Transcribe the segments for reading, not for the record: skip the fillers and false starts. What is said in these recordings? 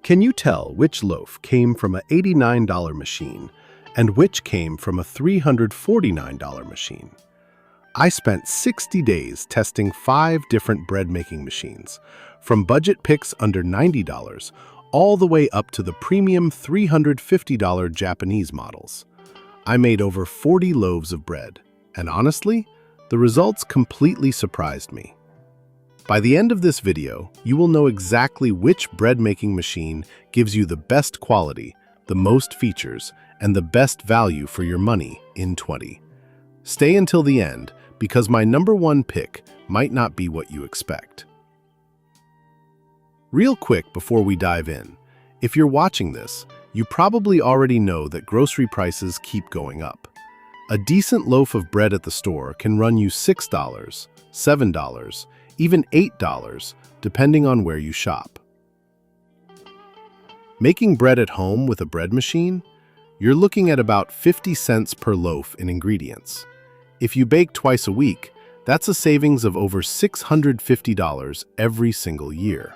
Can you tell which loaf came from an $89 machine and which came from a $349 machine? I spent 60 days testing 5 different bread-making machines, from budget picks under $90 all the way up to the premium $350 Japanese models. I made over 40 loaves of bread, and honestly, the results completely surprised me. By the end of this video, you will know exactly which bread-making machine gives you the best quality, the most features, and the best value for your money in 20. Stay until the end, because my number 1 pick might not be what you expect. Real quick before we dive in, if you're watching this, you probably already know that grocery prices keep going up. A decent loaf of bread at the store can run you $6, $7, even $8, depending on where you shop. Making bread at home with a bread machine? You're looking at about 50 cents per loaf in ingredients. If you bake twice a week, that's a savings of over $650 every single year.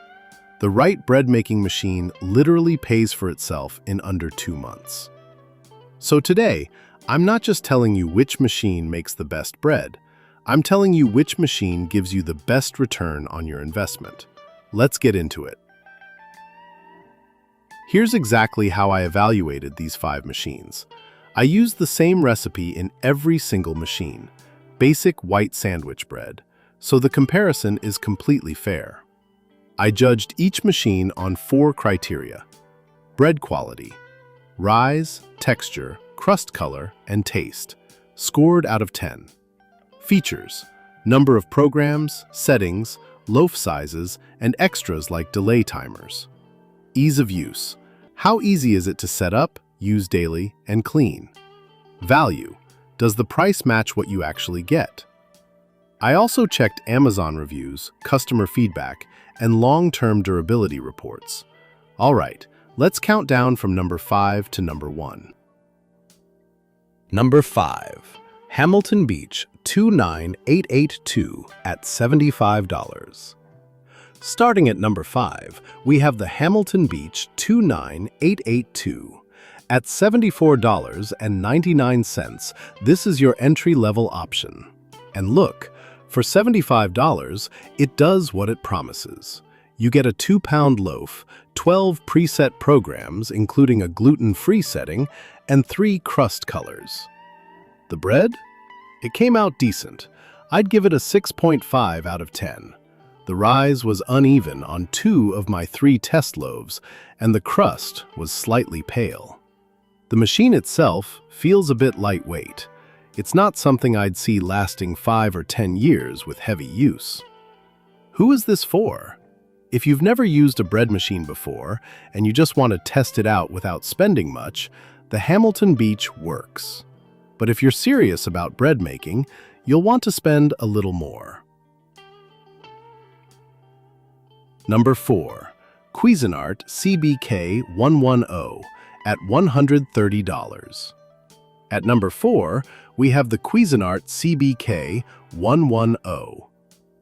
The right bread-making machine literally pays for itself in under 2 months. So today, I'm not just telling you which machine makes the best bread. I'm telling you which machine gives you the best return on your investment. Let's get into it. Here's exactly how I evaluated these 5 machines. I used the same recipe in every single machine, basic white sandwich bread, so the comparison is completely fair. I judged each machine on 4 criteria: bread quality, rise, texture, crust color, and taste, scored out of 10. Features: number of programs, settings, loaf sizes, and extras like delay timers. Ease of use: how easy is it to set up, use daily, and clean? Value: does the price match what you actually get? I also checked Amazon reviews, customer feedback, and long-term durability reports. All right, let's count down from number 5 to number 1. Number 5. Hamilton Beach 29882 at $75. Starting at number 5, we have the Hamilton Beach 29882. At $74.99, this is your entry-level option. And look, for $75, it does what it promises. You get a 2-pound loaf, 12 preset programs, including a gluten-free setting, and 3 crust colors. The bread? It came out decent. I'd give it a 6.5 out of 10. The rise was uneven on 2 of my 3 test loaves, and the crust was slightly pale. The machine itself feels a bit lightweight. It's not something I'd see lasting 5 or 10 years with heavy use. Who is this for? If you've never used a bread machine before and you just want to test it out without spending much, the Hamilton Beach works. But if you're serious about bread making, you'll want to spend a little more. Number 4. Cuisinart CBK-110 at $130. At number 4, we have the Cuisinart CBK-110.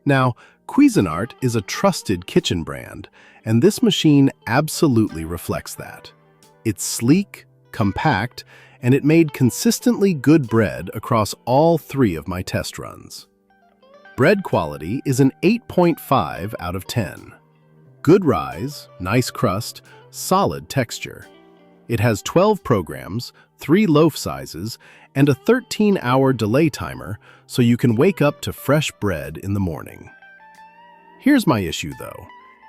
Now, Cuisinart is a trusted kitchen brand, and this machine absolutely reflects that. It's sleek, compact, and it made consistently good bread across all 3 of my test runs. Bread quality is an 8.5 out of 10. Good rise, nice crust, solid texture. It has 12 programs, 3 loaf sizes, and a 13-hour delay timer so you can wake up to fresh bread in the morning. Here's my issue though.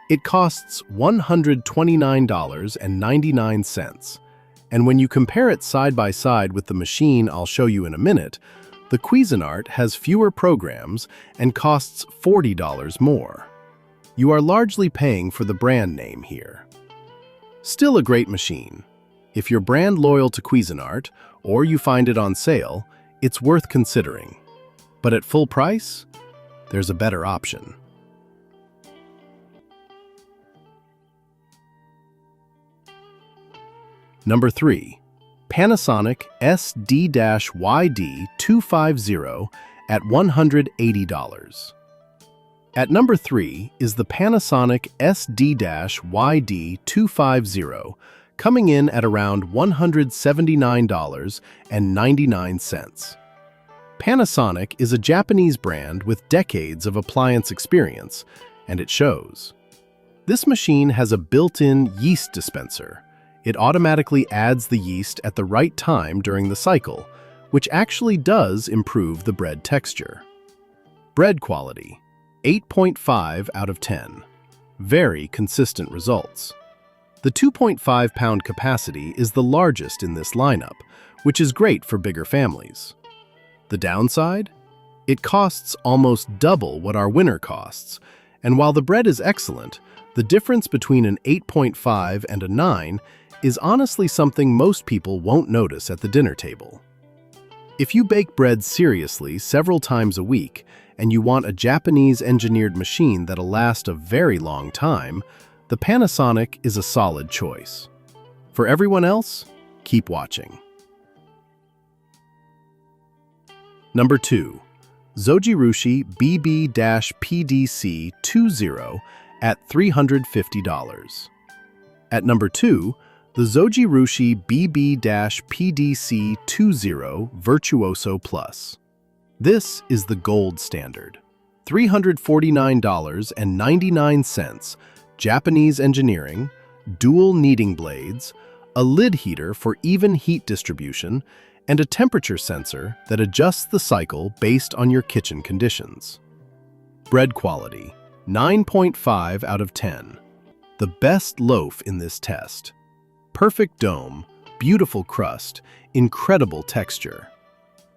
It costs $129.99, and when you compare it side by side with the machine I'll show you in a minute, the Cuisinart has fewer programs and costs $40 more. You are largely paying for the brand name here. Still a great machine. If you're brand loyal to Cuisinart, or you find it on sale, it's worth considering. But at full price, there's a better option. Number 3. Panasonic SD-YD250 at $180. At number 3 is the Panasonic SD-YD250, coming in at around $179.99. Panasonic is a Japanese brand with decades of appliance experience, and it shows. This machine has a built-in yeast dispenser. It automatically adds the yeast at the right time during the cycle, which actually does improve the bread texture. Bread quality, 8.5 out of 10. Very consistent results. The 2.5-pound capacity is the largest in this lineup, which is great for bigger families. The downside? It costs almost double what our winner costs, and while the bread is excellent, the difference between an 8.5 and a 9 is honestly something most people won't notice at the dinner table. If you bake bread seriously several times a week and you want a Japanese-engineered machine that'll last a very long time, the Panasonic is a solid choice. For everyone else, keep watching. Number 2. Zojirushi BB-PDC20 at $350. At number 2, the Zojirushi BB-PDC20 Virtuoso Plus. This is the gold standard. $349.99, Japanese engineering, dual kneading blades, a lid heater for even heat distribution, and a temperature sensor that adjusts the cycle based on your kitchen conditions. Bread quality, 9.5 out of 10. The best loaf in this test. Perfect dome, beautiful crust, incredible texture.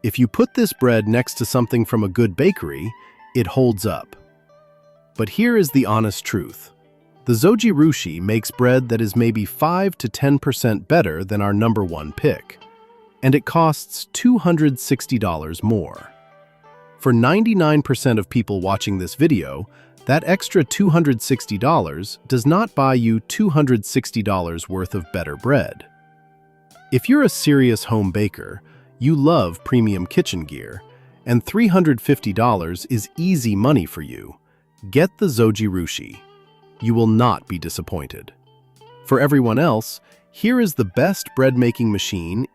If you put this bread next to something from a good bakery, it holds up. But here is the honest truth. The Zojirushi makes bread that is maybe 5 to 10% better than our number 1 pick, and it costs $260 more. For 99% of people watching this video, that extra $260 does not buy you $260 worth of better bread. If you're a serious home baker, you love premium kitchen gear, and $350 is easy money for you, get the Zojirushi. You will not be disappointed. For everyone else, here is the best bread-making machine.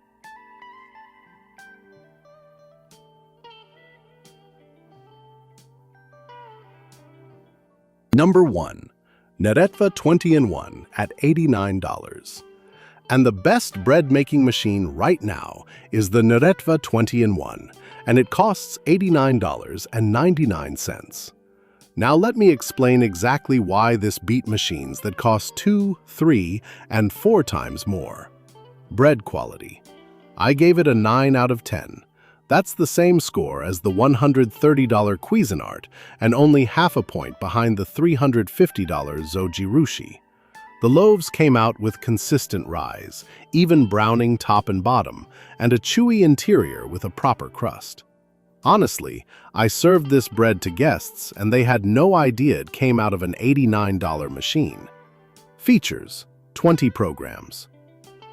Number 1. Neretva 20-in-1 at $89. And the best bread-making machine right now is the Neretva 20-in-1, and it costs $89.99. Now let me explain exactly why this beat machines that cost 2, 3, and 4 times more. Bread quality. I gave it a 9 out of 10. That's the same score as the $130 Cuisinart and only half a point behind the $350 Zojirushi. The loaves came out with consistent rise, even browning top and bottom, and a chewy interior with a proper crust. Honestly, I served this bread to guests and they had no idea it came out of an $89 machine. Features: 20 programs.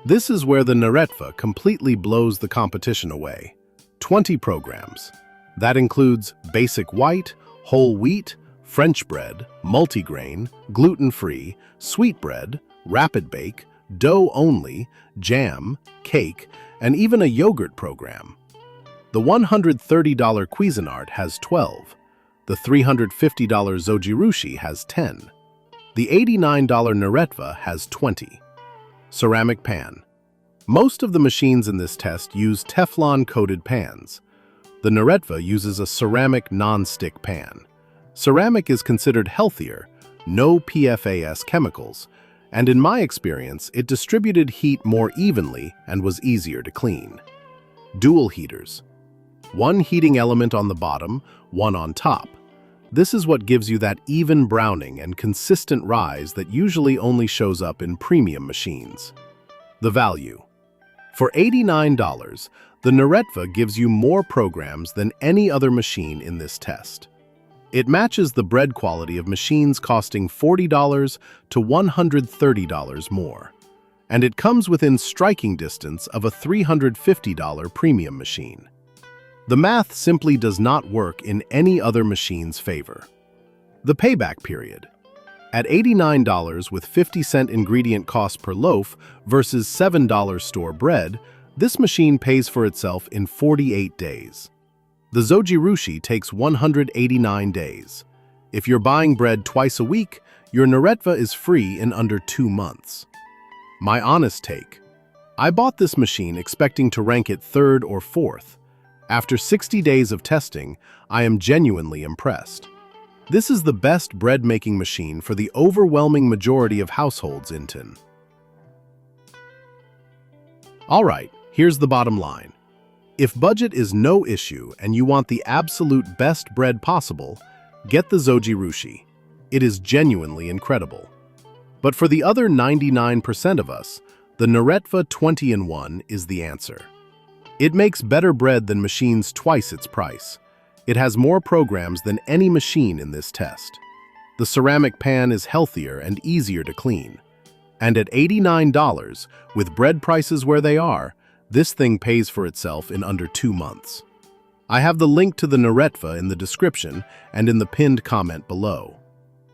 This is where the Neretva completely blows the competition away. 20 programs. That includes basic white, whole wheat, French bread, multigrain, gluten-free, sweet bread, rapid bake, dough only, jam, cake, and even a yogurt program. The $130 Cuisinart has 12. The $350 Zojirushi has 10. The $89 Neretva has 20. Ceramic pan. Most of the machines in this test use Teflon-coated pans. The Neretva uses a ceramic non-stick pan. Ceramic is considered healthier, no PFAS chemicals, and in my experience, it distributed heat more evenly and was easier to clean. Dual heaters. One heating element on the bottom, one on top. This is what gives you that even browning and consistent rise that usually only shows up in premium machines. The value. For $89, the Neretva gives you more programs than any other machine in this test. It matches the bread quality of machines costing $40 to $130 more. And it comes within striking distance of a $350 premium machine. The math simply does not work in any other machine's favor. The payback period. At $89 with 50-cent ingredient cost per loaf versus $7 store bread, this machine pays for itself in 48 days. The Zojirushi takes 189 days. If you're buying bread twice a week, your Neretva is free in under 2 months. My honest take. I bought this machine expecting to rank it third or fourth. After 60 days of testing, I am genuinely impressed. This is the best bread-making machine for the overwhelming majority of households in Tin. Alright, here's the bottom line. If budget is no issue and you want the absolute best bread possible, get the Zojirushi. It is genuinely incredible. But for the other 99% of us, the Neretva 20-in-1 is the answer. It makes better bread than machines twice its price. It has more programs than any machine in this test. The ceramic pan is healthier and easier to clean. And at $89, with bread prices where they are, this thing pays for itself in under 2 months. I have the link to the Neretva in the description and in the pinned comment below.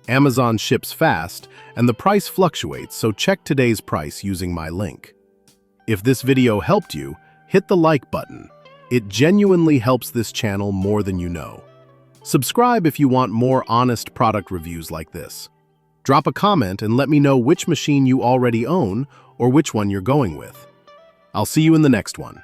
Amazon ships fast, and the price fluctuates, so check today's price using my link. If this video helped you, hit the like button. It genuinely helps this channel more than you know. Subscribe if you want more honest product reviews like this. Drop a comment and let me know which machine you already own or which one you're going with. I'll see you in the next one.